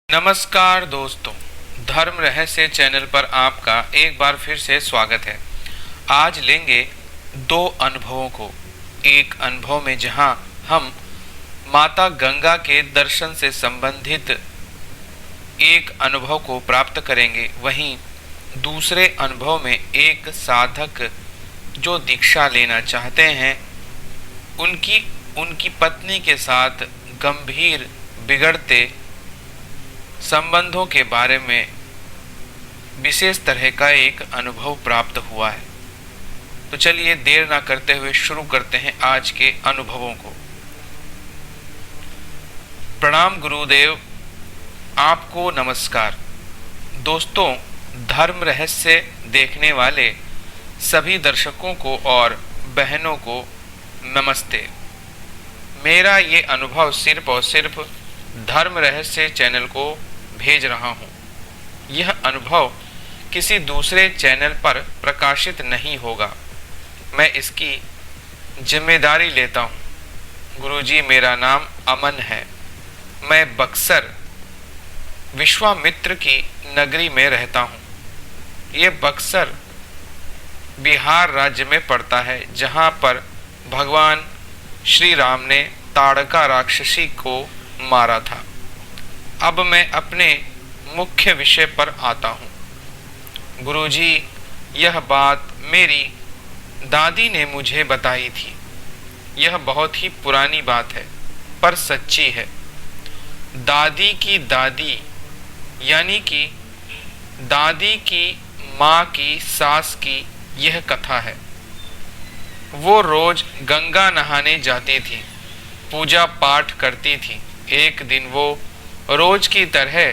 नमस्कार दोस्तों, धर्म रहस्य चैनल पर आपका एक बार फिर से स्वागत है। आज लेंगे दो अनुभवों को। एक अनुभव में जहां हम माता गंगा के दर्शन से संबंधित एक अनुभव को प्राप्त करेंगे, वहीं दूसरे अनुभव में एक साधक जो दीक्षा लेना चाहते हैं उनकी पत्नी के साथ गंभीर बिगड़ते संबंधों के बारे में विशेष तरह का एक अनुभव प्राप्त हुआ है। तो चलिए देर ना करते हुए शुरू करते हैं आज के अनुभवों को। प्रणाम गुरुदेव, आपको नमस्कार। दोस्तों, धर्म रहस्य देखने वाले सभी दर्शकों को और बहनों को नमस्ते। मेरा ये अनुभव सिर्फ और सिर्फ धर्म रहस्य चैनल को भेज रहा हूँ। यह अनुभव किसी दूसरे चैनल पर प्रकाशित नहीं होगा, मैं इसकी जिम्मेदारी लेता हूँ। गुरुजी, मेरा नाम अमन है। मैं बक्सर विश्वामित्र की नगरी में रहता हूँ। ये बक्सर बिहार राज्य में पड़ता है, जहाँ पर भगवान श्री राम ने ताड़का राक्षसी को मारा था। अब मैं अपने मुख्य विषय पर आता हूँ। गुरुजी, यह बात मेरी दादी ने मुझे बताई थी। यह बहुत ही पुरानी बात है, पर सच्ची है। दादी की दादी यानी कि दादी की माँ की सास की यह कथा है। वो रोज गंगा नहाने जाती थी, पूजा पाठ करती थी। एक दिन वो रोज की तरह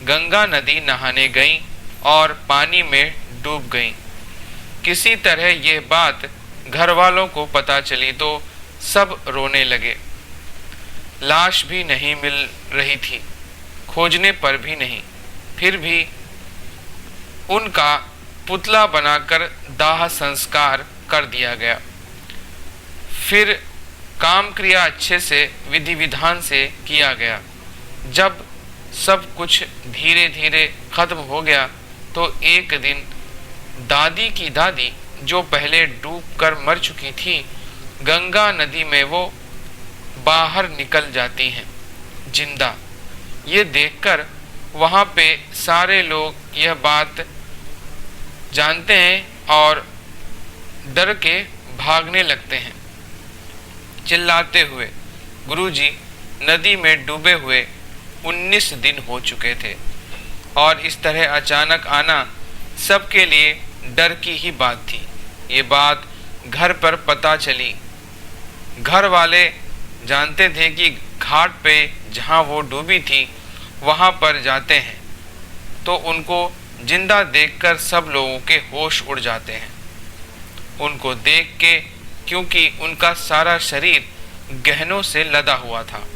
गंगा नदी नहाने गईं और पानी में डूब गईं। किसी तरह यह बात घर वालों को पता चली तो सब रोने लगे। लाश भी नहीं मिल रही थी, खोजने पर भी नहीं। फिर भी उनका पुतला बनाकर दाह संस्कार कर दिया गया। फिर काम क्रिया अच्छे से विधि विधान से किया गया। जब सब कुछ धीरे धीरे खत्म हो गया तो एक दिन दादी की दादी, जो पहले डूबकर मर चुकी थी, गंगा नदी में वो बाहर निकल जाती हैं जिंदा। ये देखकर वहाँ पे सारे लोग यह बात जानते हैं और डर के भागने लगते हैं, चिल्लाते हुए। गुरुजी, नदी में डूबे हुए 19 दिन हो चुके थे और इस तरह अचानक आना सबके लिए डर की ही बात थी। ये बात घर पर पता चली। घर वाले जानते थे कि घाट पे जहाँ वो डूबी थी वहाँ पर जाते हैं तो उनको जिंदा देखकर सब लोगों के होश उड़ जाते हैं। उनको देख के, क्योंकि उनका सारा शरीर गहनों से लदा हुआ था,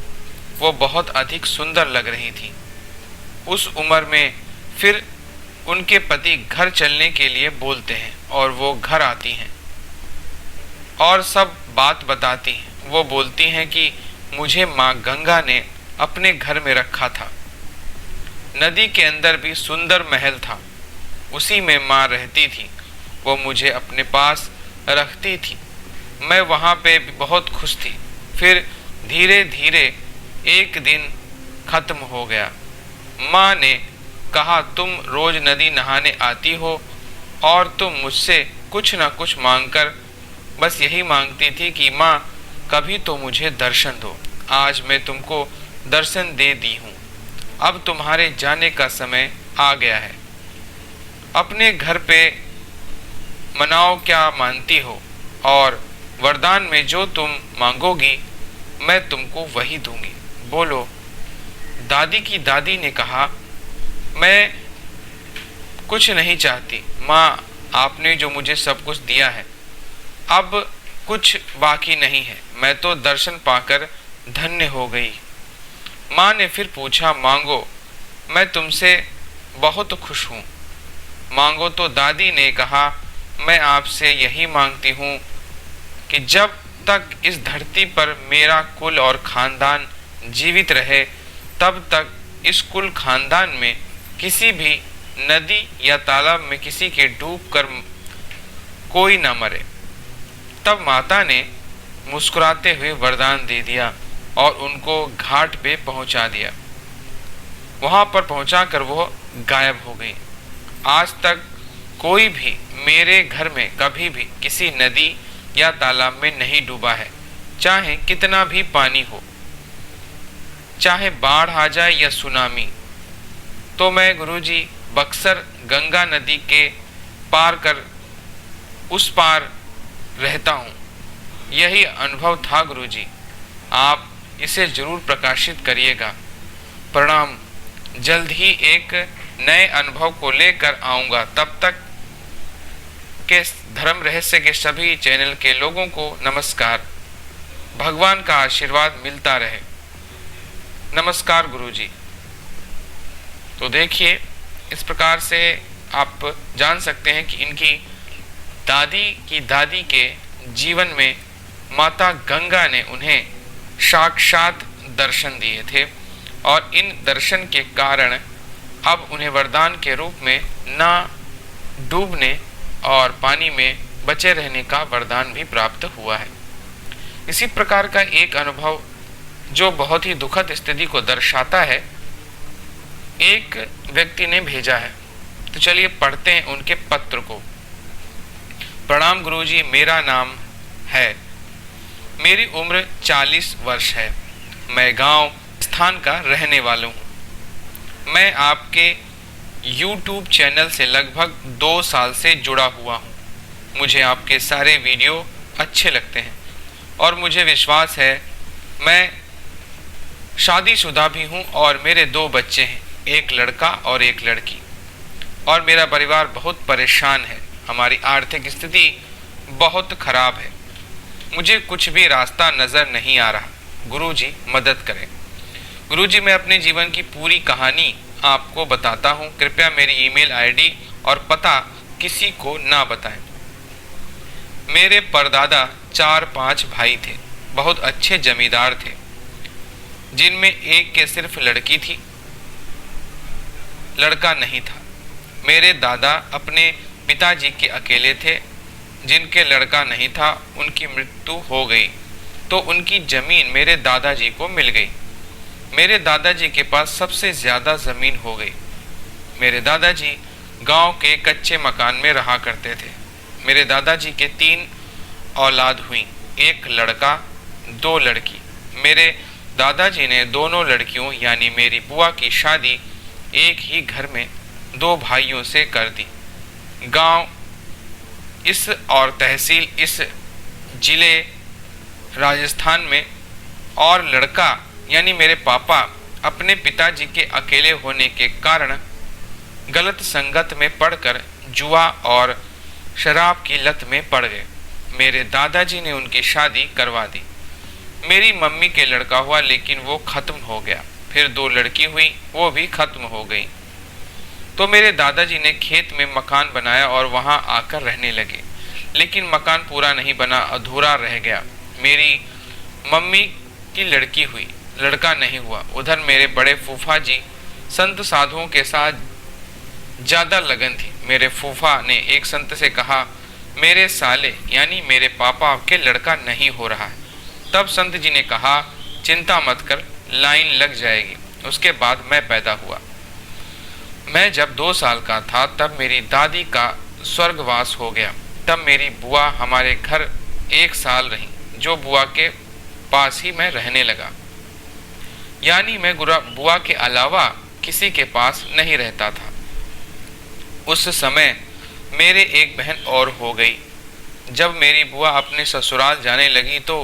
वो बहुत अधिक सुंदर लग रही थी। उस उम्र में फिर उनके पति घर चलने के लिए बोलते हैं और वो घर आती हैं और सब बात बताती हैं। वो बोलती हैं कि मुझे माँ गंगा ने अपने घर में रखा था। नदी के अंदर भी सुंदर महल था, उसी में माँ रहती थी। वो मुझे अपने पास रखती थी। मैं वहाँ पे बहुत खुश थी। फिर धीरे धीरे एक दिन खत्म हो गया। माँ ने कहा, तुम रोज नदी नहाने आती हो और तुम मुझसे कुछ ना कुछ मांगकर बस यही मांगती थी कि माँ कभी तो मुझे दर्शन दो। आज मैं तुमको दर्शन दे दी हूँ। अब तुम्हारे जाने का समय आ गया है। अपने घर पे मनाओ क्या मानती हो, और वरदान में जो तुम मांगोगी मैं तुमको वही दूंगी। बोलो। दादी की दादी ने कहा, मैं कुछ नहीं चाहती माँ, आपने जो मुझे सब कुछ दिया है, अब कुछ बाकी नहीं है। मैं तो दर्शन पाकर धन्य हो गई। माँ ने फिर पूछा, मांगो, मैं तुमसे बहुत खुश हूँ। मांगो। तो दादी ने कहा, मैं आपसे यही मांगती हूँ कि जब तक इस धरती पर मेरा कुल और खानदान जीवित रहे तब तक इस कुल खानदान में किसी भी नदी या तालाब में किसी के डूब कर कोई न मरे। तब माता ने मुस्कुराते हुए वरदान दे दिया और उनको घाट पे पहुंचा दिया। वहां पर पहुंचाकर वो गायब हो गई। आज तक कोई भी मेरे घर में कभी भी किसी नदी या तालाब में नहीं डूबा है, चाहे कितना भी पानी हो, चाहे बाढ़ आ जाए या सुनामी। तो मैं गुरुजी बक्सर गंगा नदी के पार कर उस पार रहता हूँ। यही अनुभव था गुरुजी, आप इसे जरूर प्रकाशित करिएगा। प्रणाम। जल्द ही एक नए अनुभव को लेकर आऊँगा। तब तक के धर्म रहस्य के सभी चैनल के लोगों को नमस्कार। भगवान का आशीर्वाद मिलता रहे। नमस्कार गुरुजी। तो देखिए, इस प्रकार से आप जान सकते हैं कि इनकी दादी के जीवन में माता गंगा ने उन्हें साक्षात दर्शन दिए थे और इन दर्शन के कारण अब उन्हें वरदान के रूप में ना डूबने और पानी में बचे रहने का वरदान भी प्राप्त हुआ है। इसी प्रकार का एक अनुभव जो बहुत ही दुखद स्थिति को दर्शाता है, एक व्यक्ति ने भेजा है। तो चलिए पढ़ते हैं उनके पत्र को। प्रणाम गुरुजी, मेरा नाम है, मेरी उम्र 40 वर्ष है। मैं गांव स्थान का रहने वाला हूँ। मैं आपके YouTube चैनल से लगभग 2 साल से जुड़ा हुआ हूँ। मुझे आपके सारे वीडियो अच्छे लगते हैं और मुझे विश्वास है, मैं शादीशुदा भी हूँ और मेरे 2 बच्चे हैं, एक लड़का और एक लड़की। और मेरा परिवार बहुत परेशान है। हमारी आर्थिक स्थिति बहुत खराब है। मुझे कुछ भी रास्ता नज़र नहीं आ रहा। गुरुजी मदद करें। गुरुजी, मैं अपने जीवन की पूरी कहानी आपको बताता हूँ। कृपया मेरी ईमेल आईडी और पता किसी को ना बताएं। मेरे परदादा 4-5 भाई थे। बहुत अच्छे जमींदार थे, जिनमें एक के सिर्फ लड़की थी, लड़का नहीं था। मेरे दादा अपने पिताजी के अकेले थे, जिनके लड़का नहीं था। उनकी मृत्यु हो गई तो उनकी जमीन मेरे दादाजी को मिल गई। मेरे दादाजी के पास सबसे ज़्यादा ज़मीन हो गई। मेरे दादाजी गांव के कच्चे मकान में रहा करते थे। मेरे दादाजी के 3 औलाद हुई, एक लड़का 2 लड़की। मेरे दादाजी ने दोनों लड़कियों यानी मेरी बुआ की शादी एक ही घर में 2 भाइयों से कर दी। गांव इस और तहसील इस जिले राजस्थान में। और लड़का यानी मेरे पापा अपने पिताजी के अकेले होने के कारण गलत संगत में पड़कर जुआ और शराब की लत में पड़ गए। मेरे दादाजी ने उनकी शादी करवा दी। मेरी मम्मी के लड़का हुआ, लेकिन वो खत्म हो गया। फिर 2 लड़की हुई, वो भी खत्म हो गई। तो मेरे दादाजी ने खेत में मकान बनाया और वहां आकर रहने लगे, लेकिन मकान पूरा नहीं बना, अधूरा रह गया। मेरी मम्मी की लड़की हुई, लड़का नहीं हुआ। उधर मेरे बड़े फूफा जी संत साधुओं के साथ ज़्यादा लगन थी। मेरे फूफा ने एक संत से कहा, मेरे साले यानी मेरे पापा के लड़का नहीं हो रहा है। तब संत जी ने कहा, चिंता मत कर, लाइन लग जाएगी। उसके बाद मैं पैदा हुआ। मैं जब 2 साल का था तब मेरी दादी का स्वर्गवास हो गया। तब मेरी बुआ हमारे घर 1 साल रही, जो बुआ के पास ही मैं रहने लगा। यानी मैं बुआ के अलावा किसी के पास नहीं रहता था। उस समय मेरे एक बहन और हो गई। जब मेरी बुआ अपने ससुराल जाने लगी तो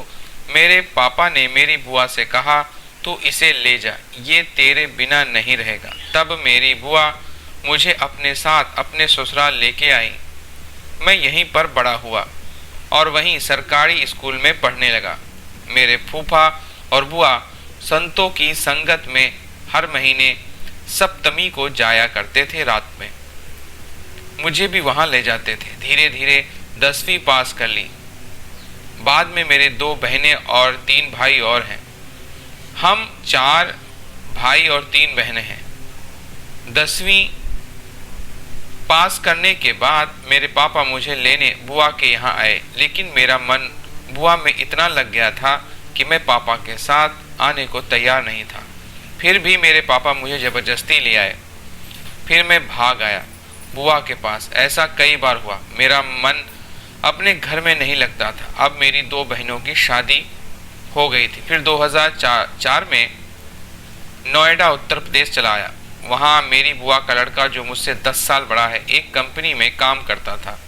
मेरे पापा ने मेरी बुआ से कहा, तू इसे ले जा, ये तेरे बिना नहीं रहेगा। तब मेरी बुआ मुझे अपने साथ अपने ससुराल लेके आई। मैं यहीं पर बड़ा हुआ और वहीं सरकारी स्कूल में पढ़ने लगा। मेरे फूफा और बुआ संतों की संगत में हर महीने सप्तमी को जाया करते थे। रात में मुझे भी वहां ले जाते थे। धीरे धीरे 10वीं पास कर ली। बाद में मेरे 2 बहनें और 3 भाई और हैं। हम 4 भाई और 3 बहनें हैं। 10वीं पास करने के बाद मेरे पापा मुझे लेने बुआ के यहाँ आए, लेकिन मेरा मन बुआ में इतना लग गया था कि मैं पापा के साथ आने को तैयार नहीं था। फिर भी मेरे पापा मुझे ज़बरदस्ती ले आए। फिर मैं भाग आया बुआ के पास। ऐसा कई बार हुआ। मेरा मन अपने घर में नहीं लगता था। अब मेरी 2 बहनों की शादी हो गई थी। फिर 2004 में नोएडा उत्तर प्रदेश चला आया। वहाँ मेरी बुआ का लड़का जो मुझसे 10 साल बड़ा है, एक कंपनी में काम करता था।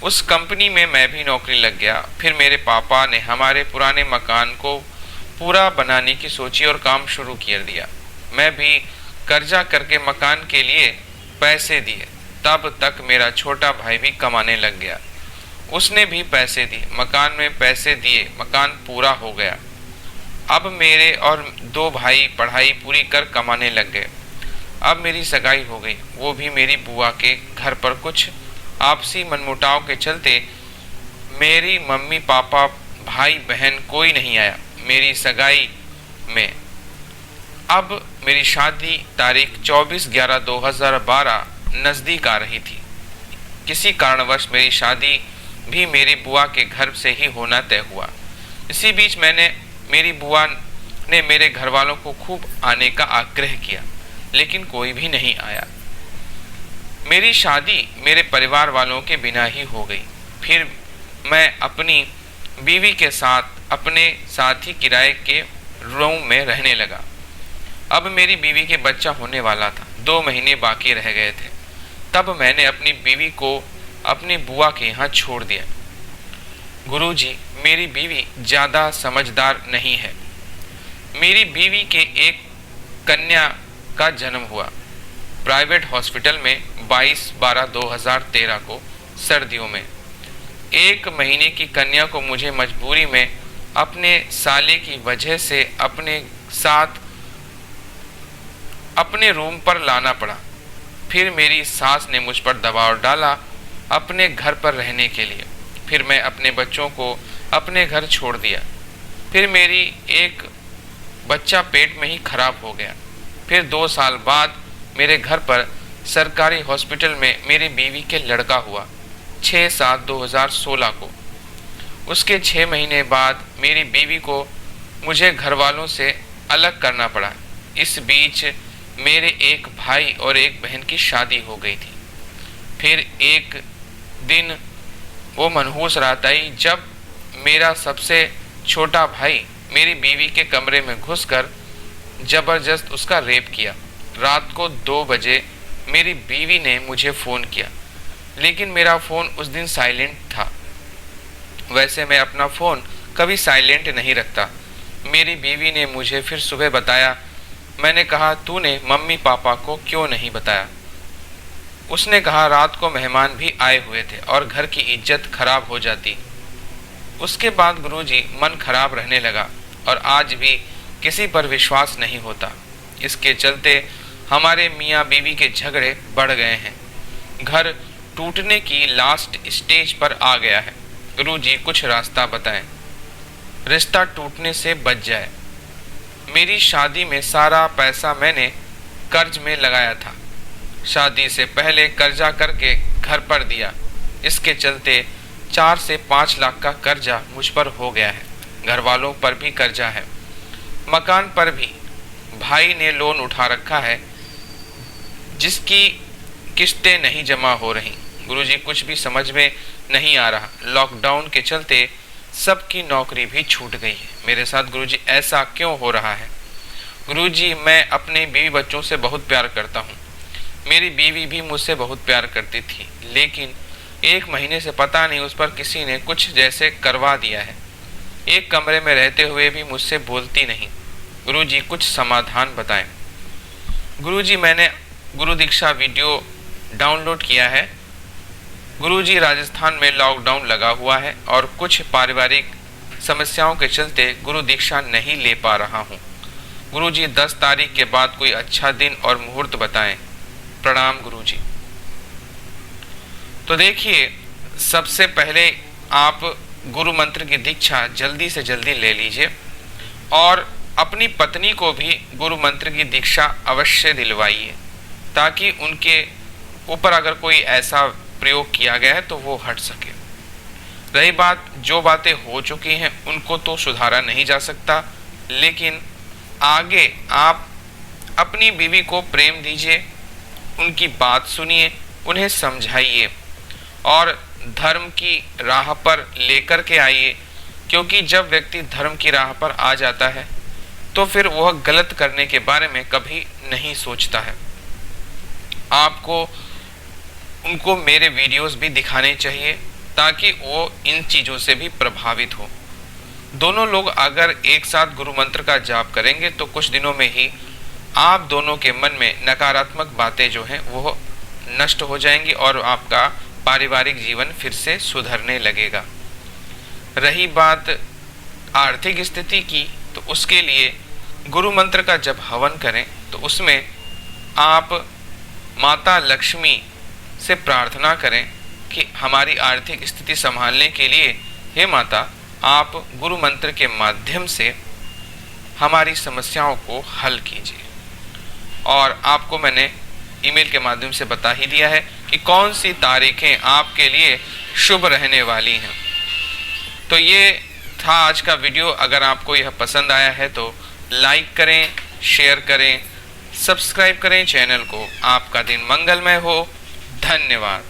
उस कंपनी में मैं भी नौकरी लग गया। फिर मेरे पापा ने हमारे पुराने मकान को पूरा बनाने की सोची और काम शुरू कर दिया। मैं भी कर्जा करके मकान के लिए पैसे दिए। तब तक मेरा छोटा भाई भी कमाने लग गया। उसने भी पैसे दिए, मकान में पैसे दिए, मकान पूरा हो गया। अब मेरे और 2 भाई पढ़ाई पूरी कर कमाने लग गए। अब मेरी सगाई हो गई, वो भी मेरी बुआ के घर पर। कुछ आपसी मनमुटाव के चलते मेरी मम्मी पापा भाई बहन कोई नहीं आया मेरी सगाई में। अब मेरी शादी तारीख 24/11/2012 नज़दीक आ रही थी। किसी कारणवश मेरी शादी भी मेरी बुआ के घर से ही होना तय हुआ। इसी बीच मेरी बुआ ने मेरे घर वालों को खूब आने का आग्रह किया, लेकिन कोई भी नहीं आया। मेरी शादी मेरे परिवार वालों के बिना ही हो गई। फिर मैं अपनी बीवी के साथ अपने साथ ही किराए के रूम में रहने लगा। अब मेरी बीवी के बच्चा होने वाला था। 2 महीने बाकी रह गए थे। तब मैंने अपनी बीवी को अपनी बुआ के यहाँ छोड़ दिया। गुरुजी, मेरी बीवी ज़्यादा समझदार नहीं है। मेरी बीवी के एक कन्या का जन्म हुआ प्राइवेट हॉस्पिटल में 22/12/2013 को सर्दियों में। 1 महीने की कन्या को मुझे मजबूरी में अपने साले की वजह से अपने साथ अपने रूम पर लाना पड़ा। फिर मेरी सास ने मुझ पर दबाव डाला अपने घर पर रहने के लिए। फिर मैं अपने बच्चों को अपने घर छोड़ दिया। फिर मेरी एक बच्चा पेट में ही खराब हो गया। फिर 2 साल बाद मेरे घर पर सरकारी हॉस्पिटल में मेरी बीवी के लड़का हुआ 6/7/2016 को। उसके 6 महीने बाद मेरी बीवी को मुझे घर वालों से अलग करना पड़ा। इस बीच मेरे एक भाई और एक बहन की शादी हो गई थी। फिर एक दिन वो मनहूस रात आई जब मेरा सबसे छोटा भाई मेरी बीवी के कमरे में घुसकर जबरदस्त उसका रेप किया। रात को 2 बजे मेरी बीवी ने मुझे फ़ोन किया, लेकिन मेरा फ़ोन उस दिन साइलेंट था। वैसे मैं अपना फ़ोन कभी साइलेंट नहीं रखता। मेरी बीवी ने मुझे फिर सुबह बताया। मैंने कहा, तूने मम्मी पापा को क्यों नहीं बताया? उसने कहा, रात को मेहमान भी आए हुए थे और घर की इज्जत खराब हो जाती। उसके बाद गुरुजी मन खराब रहने लगा और आज भी किसी पर विश्वास नहीं होता। इसके चलते हमारे मियाँ बीवी के झगड़े बढ़ गए हैं। घर टूटने की लास्ट स्टेज पर आ गया है। गुरुजी कुछ रास्ता बताएं, रिश्ता टूटने से बच जाए। मेरी शादी में सारा पैसा मैंने कर्ज में लगाया था। शादी से पहले कर्जा करके घर पर दिया। इसके चलते 4 से 5 लाख का कर्जा मुझ पर हो गया है। घर वालों पर भी कर्जा है। मकान पर भी भाई ने लोन उठा रखा है जिसकी किस्तें नहीं जमा हो रही। गुरुजी कुछ भी समझ में नहीं आ रहा। लॉकडाउन के चलते सबकी नौकरी भी छूट गई है। मेरे साथ गुरुजी ऐसा क्यों हो रहा है? गुरुजी मैं अपने बीवी बच्चों से बहुत प्यार करता हूँ। मेरी बीवी भी मुझसे बहुत प्यार करती थी, लेकिन 1 महीने से पता नहीं उस पर किसी ने कुछ जैसे करवा दिया है। एक कमरे में रहते हुए भी मुझसे बोलती नहीं। गुरुजी कुछ समाधान बताएं। गुरुजी मैंने गुरु दीक्षा वीडियो डाउनलोड किया है। गुरुजी राजस्थान में लॉकडाउन लगा हुआ है और कुछ पारिवारिक समस्याओं के चलते गुरु दीक्षा नहीं ले पा रहा हूँ। गुरुजी 10 तारीख के बाद कोई अच्छा दिन और मुहूर्त बताएं। प्रणाम गुरुजी। तो देखिए, सबसे पहले आप गुरु मंत्र की दीक्षा जल्दी से जल्दी ले लीजिए और अपनी पत्नी को भी गुरु मंत्र की दीक्षा अवश्य दिलवाइए, ताकि उनके ऊपर अगर कोई ऐसा प्रयोग किया गया है तो वो हट सके। रही बात, जो बातें हो चुकी हैं उनको तो सुधारा नहीं जा सकता, लेकिन आगे आप अपनी बीवी को प्रेम दीजिए, उनकी बात सुनिए, उन्हें समझाइए और धर्म की राह पर लेकर के आइए, क्योंकि जब व्यक्ति धर्म की राह पर आ जाता है तो फिर वह गलत करने के बारे में कभी नहीं सोचता है। आपको उनको मेरे वीडियोस भी दिखाने चाहिए ताकि वो इन चीज़ों से भी प्रभावित हो। दोनों लोग अगर एक साथ गुरु मंत्र का जाप करेंगे तो कुछ दिनों में ही आप दोनों के मन में नकारात्मक बातें जो हैं वो नष्ट हो जाएंगी और आपका पारिवारिक जीवन फिर से सुधरने लगेगा। रही बात आर्थिक स्थिति की, तो उसके लिए गुरु मंत्र का जब हवन करें तो उसमें आप माता लक्ष्मी से प्रार्थना करें कि हमारी आर्थिक स्थिति संभालने के लिए हे माता, आप गुरु मंत्र के माध्यम से हमारी समस्याओं को हल कीजिए। और आपको मैंने ईमेल के माध्यम से बता ही दिया है कि कौन सी तारीखें आपके लिए शुभ रहने वाली हैं। तो ये था आज का वीडियो। अगर आपको यह पसंद आया है तो लाइक करें, शेयर करें, सब्सक्राइब करें चैनल को। आपका दिन मंगलमय हो। धन्यवाद।